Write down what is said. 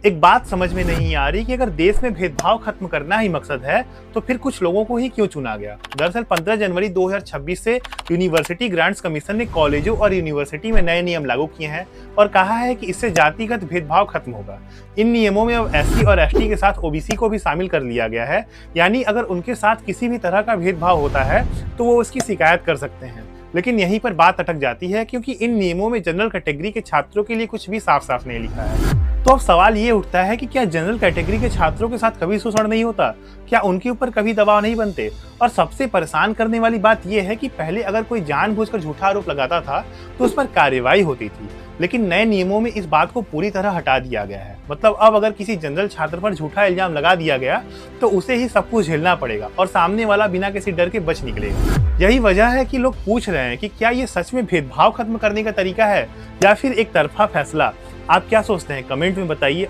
एक बात समझ में नहीं आ रही कि अगर देश में भेदभाव खत्म करना ही मकसद है तो फिर कुछ लोगों को ही क्यों चुना गया। दरअसल 15 जनवरी 2026 से यूनिवर्सिटी ग्रांट्स कमीशन ने कॉलेजों और यूनिवर्सिटी में नए नियम लागू किए हैं और कहा है कि इससे जातिगत भेदभाव खत्म होगा। इन नियमों में अब एससी और एसटी के साथ ओबीसी को भी शामिल कर लिया गया है, यानी अगर उनके साथ किसी भी तरह का भेदभाव होता है तो वो उसकी शिकायत कर सकते हैं। लेकिन यहीं पर बात अटक जाती है क्योंकि इन नियमों में जनरल कैटेगरी के छात्रों के लिए कुछ भी साफ साफ नहीं लिखा है। तो अब सवाल ये उठता है कि क्या जनरल कैटेगरी के छात्रों के साथ कभी शोषण नहीं होता, क्या उनके ऊपर कभी दबाव नहीं बनते। और सबसे परेशान करने वाली बात यह है कि पहले अगर कोई जानबूझकर झूठा आरोप लगाता था तो उस पर कार्रवाई होती थी, लेकिन नए नियमों में इस बात को पूरी तरह हटा दिया गया है। मतलब अब अगर किसी जनरल छात्र पर झूठा इल्जाम लगा दिया गया तो उसे ही सब कुछ झेलना पड़ेगा और सामने वाला बिना किसी डर के बच निकलेगा। यही वजह है कि लोग पूछ रहे हैं कि क्या ये सच में भेदभाव खत्म करने का तरीका है या फिर एक तरफा फैसला। आप क्या सोचते हैं, कमेंट में बताइए।